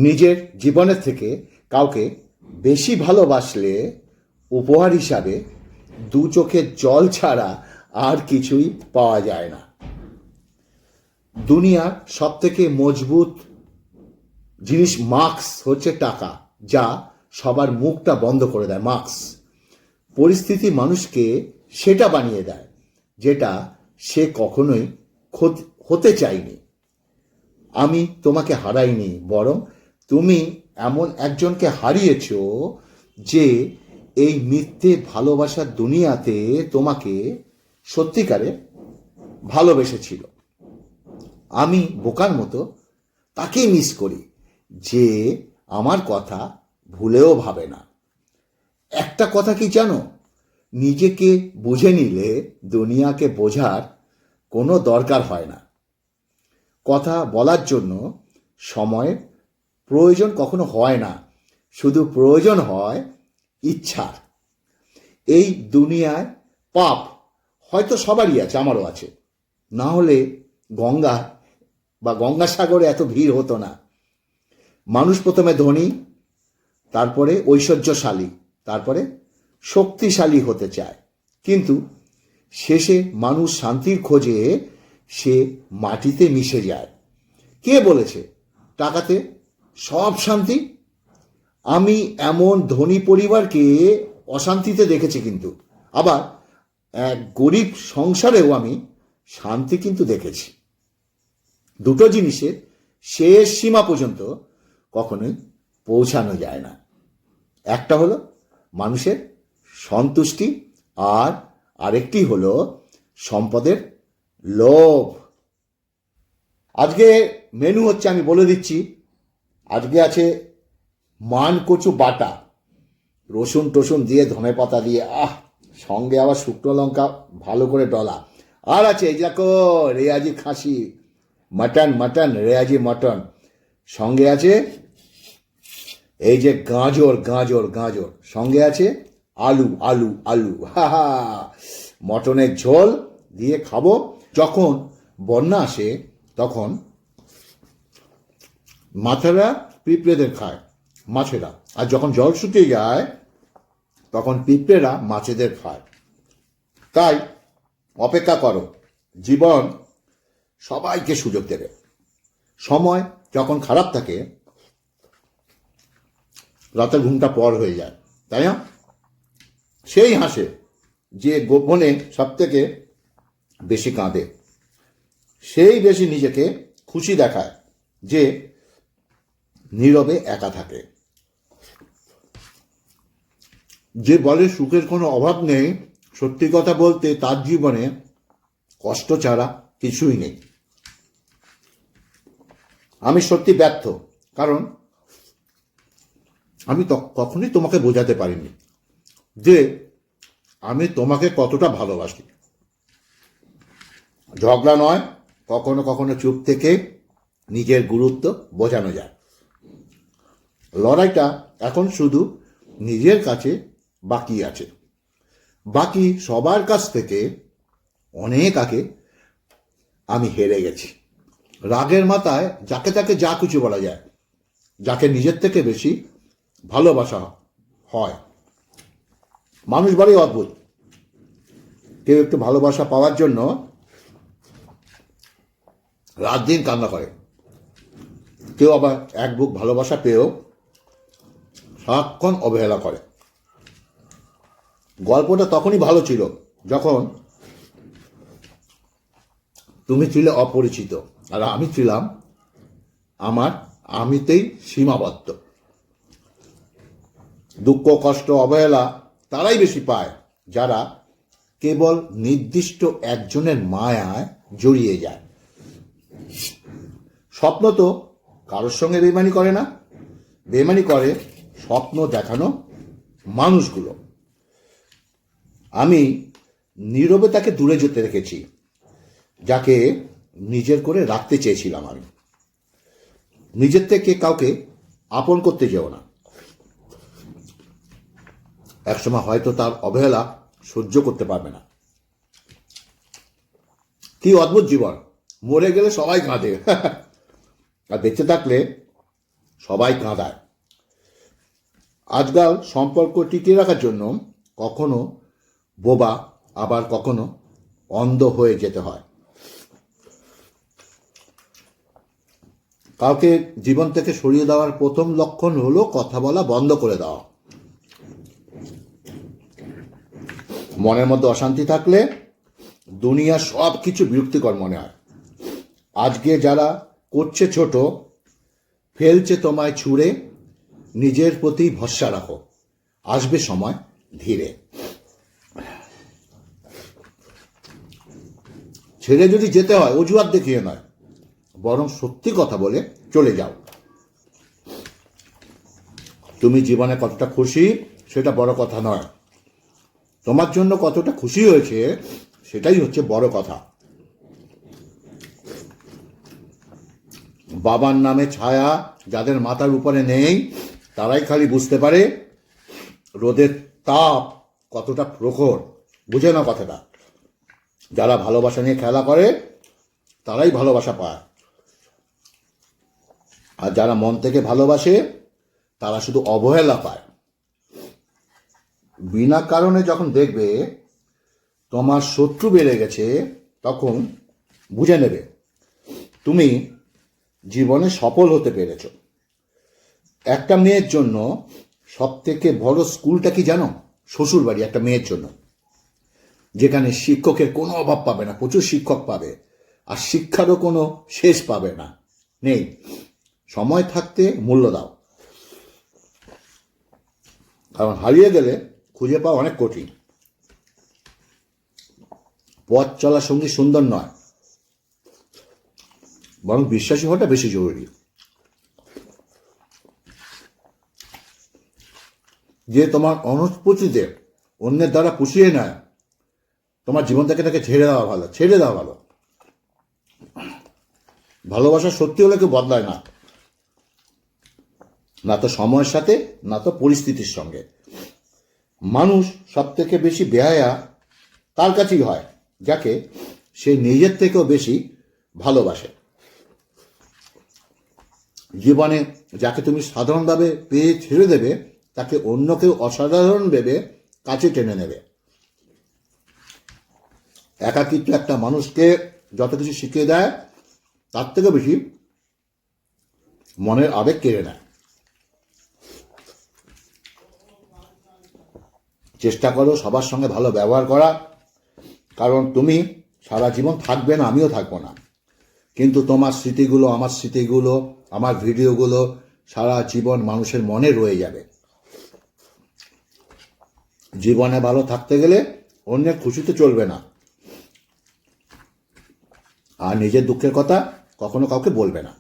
নিজের জীবনের থেকে কাউকে বেশি ভালোবাসলে উপহার হিসাবে দু চোখের জল ছাড়া আর কিছুই পাওয়া যায় না। দুনিয়ার সব থেকে মজবুত জিনিস মাস্ক হচ্ছে টাকা, যা সবার মুখটা বন্ধ করে দেয়। মাস্ক পরিস্থিতি মানুষকে সেটা বানিয়ে দেয় যেটা সে কখনোই হতে চায়নি। আমি তোমাকে হারাইনি, বরং তুমি এমন একজনকে হারিয়েছ যে এই মিথ্যে ভালোবাসার দুনিয়াতে তোমাকে সত্যিকারে ভালোবেসেছিল। আমি বোকার মতো তাকেই মিস করি যে আমার কথা ভুলেও ভাবে না। একটা কথা কি জানো, নিজেকে বুঝে নিলে দুনিয়াকে বোঝার কোনো দরকার হয় না। কথা বলার জন্য সময়ের প্রয়োজন কখনো হয় না, শুধু প্রয়োজন হয় ইচ্ছার। এই দুনিয়ায় পাপ হয়তো সবারই আছে, আমারও আছে, না হলে গঙ্গা বা গঙ্গাসাগরে এত ভিড় হতো না। মানুষ প্রথমে ধনী, তারপরে ঐশ্বর্যশালী, তারপরে শক্তিশালী হতে চায়, কিন্তু শেষে মানুষ শান্তির খোঁজে সে মাটিতে মিশে যায়। কে বলেছে টাকাতে সব শান্তি? আমি এমন ধনী পরিবারকে অশান্তিতে দেখেছি, কিন্তু আবার এক গরিব সংসারেও আমি শান্তি কিন্তু দেখেছি। দুটো জিনিসের শেষ সীমা পর্যন্ত কখনোই পৌঁছানো যায় না। একটা হলো মানুষের সন্তুষ্টি, আর আরেকটি হলো সম্পদের লোভ। আজকে মেনু হচ্ছে, আমি বলে দিচ্ছি, আজকে আছে মান কচু বাটা, রসুন টসুন দিয়ে, ধনে পাতা দিয়ে, সঙ্গে আবার শুকনো লঙ্কা ভালো করে ডলা। আর আছে এই দেখো রেয়াজি খাসি, মাটন রেয়াজি মটন। সঙ্গে আছে এই যে গাজর, সঙ্গে আছে আলু। মটনের ঝোল দিয়ে খাবো। যখন বন্যা আসে তখন মাছেরা পিঁপড়েদের খায়, মাছেরা, আর যখন জল শুকিয়ে যায় তখন পিঁপড়েরা মাছেদের খায়। তাই অপেক্ষা করো, জীবন সবাইকে সুযোগ দেবে। সময় যখন খারাপ থাকে রাতের ঘুমটা পর হয়ে যায়, তাই না? সেই হাসে যে গোপনে সব থেকে বেশি কাঁদে, সেই বেশি নিজেকে খুশি দেখায় যে নীরবে একা থাকে। যে বলে সুখের কোনো অভাব নেই, সত্যি কথা বলতে তার জীবনে কষ্ট ছাড়া কিছুই নেই। আমি সত্যি ব্যর্থ, কারণ আমি কখনোই তোমাকে বোঝাতে পারিনি যে আমি তোমাকে কতটা ভালোবাসি। ঝগড়া নয়, কখনো কখনো চুপ থেকে নিজের গুরুত্ব বোঝানো যায়। লড়াইটা এখন শুধু নিজের কাছে বাকি আছে। বাকি সবার কাছ থেকে অনেক আগে আমি হেরে গেছি। রাগের মাথায় যাকে তাকে যা কিছু বলা যায়, যাকে নিজের থেকে বেশি ভালোবাসা হয়। মানুষ বড়ই অদ্ভুত, কেউ একটু ভালোবাসা পাওয়ার জন্য রাত দিন কান্না করে, কেউ আবার এক বুক ভালোবাসা পেয়েও সারাক্ষণ অবহেলা করে। গল্পটা তখনই ভালো ছিল যখন তুমি ছিলে অপরিচিত আর আমি ছিলাম আমার আমিতেই সীমাবদ্ধ। দুঃখ, কষ্ট, অবহেলা তারাই বেশি পায় যারা কেবল নির্দিষ্ট একজনের মায়ায় জড়িয়ে যায়। স্বপ্ন তো কারোর সঙ্গে বেইমানি করে না, বেইমানি করে স্বপ্ন দেখানো মানুষগুলো। আমি নীরবে তাকে দূরে যেতে রেখেছি, যাকে নিজের করে রাখতে চেয়েছিলাম। আমি নিজের থেকে কাউকে আপন করতে যেও না, একসময় হয়তো তার অবহেলা সহ্য করতে পারবে না। কি অদ্ভুত জীবন, মরে গেলে সবাই কাঁদে আর বেঁচে থাকলে সবাই কাঁদায়। আজকাল সম্পর্ক টিকিয়ে রাখার জন্য কখনো বোবা, আবার কখনো অন্ধ হয়ে যেতে হয়। কাউকে জীবন থেকে সরিয়ে দেওয়ার প্রথম লক্ষণ হলো কথা বলা বন্ধ করে দেওয়া। মনের মধ্যে অশান্তি থাকলে দুনিয়ার সব কিছু বিরক্তিকর মনে হয়। আজকে যারা করছে ছোট, ফেলছে তোমায় ছুঁড়ে, নিজের প্রতি ভরসা রাখো, আসবে সময় ধীরে। ছেড়ে যদি যেতে হয় অজুহাত দেখিয়ে নয়, বরং সত্যি কথা বলে চলে যাও। তুমি জীবনে কতটা খুশি সেটা বড় কথা নয়, তোমার জন্য কতটা খুশি হয়েছে সেটাই হচ্ছে বড় কথা। বাবার নামে ছায়া যাদের মাথার উপরে নেই তারাই খালি বুঝতে পারে রোদের তাপ কতটা প্রখর। বুঝে না কথাটা? যারা ভালোবাসা নিয়ে খেলা করে তারাই ভালোবাসা পায়, আর যারা মন থেকে ভালোবাসে তারা শুধু অবহেলা পায়। বিনা কারণে যখন দেখবে তোমার শত্রু বেড়ে গেছে, তখন বুঝে নেবে তুমি জীবনে সফল হতে পেরেছ। একটা মেয়ের জন্য সব থেকে বড় স্কুলটা কি জানো? শ্বশুর বাড়ি। একটা মেয়ের জন্য, যেখানে শিক্ষকের কোনো অভাব পাবে না, প্রচুর শিক্ষক পাবে, আর শিক্ষারও কোনো শেষ পাবে না, নেই। সময় থাকতে মূল্য দাও, কারণ হারিয়ে গেলে খুঁজে পাওয়া অনেক কঠিন। পথ চলা সঙ্গী সুন্দর নয়, বরং বিশ্বাসী হওয়াটা বেশি জরুরি। যে তোমার অনুপস্থিতিতে অন্যের দ্বারা পুষিয়ে নেয়, তোমার জীবন থেকে তাকে ছেড়ে দেওয়া ভালো, ছেড়ে দেওয়া ভালো। ভালোবাসা সত্যি হলে কেউ বদলায় না, না তো সময়ের সাথে, না তো পরিস্থিতির সঙ্গে। মানুষ সব থেকে বেশি বেহায়া তার কাছেই হয় যাকে সে নিজের থেকেও বেশি ভালোবাসে। জীবনে যাকে তুমি সাধারণভাবে পেয়ে ছেড়ে দেবে, তাকে অন্য কেউ অসাধারণ ভেবে কাছে টেনে নেবে। একাকিত্ব একটা মানুষকে যত কিছু শিখিয়ে দেয়, তার থেকে বেশি মনের আবেগ কেড়ে নেয়। চেষ্টা করো সবার সঙ্গে ভালো ব্যবহার করা, কারণ তুমি সারা জীবন থাকবে না, আমিও থাকবো না, কিন্তু তোমার স্মৃতিগুলো, আমার স্মৃতিগুলো, আমার ভিডিওগুলো সারা জীবন মানুষের মনে রয়ে যাবে। জীবনে ভালো থাকতে গেলে অন্যের খুশিতে চলবে না, আর নিজের দুঃখের কথা কখনো কাউকে বলবে না।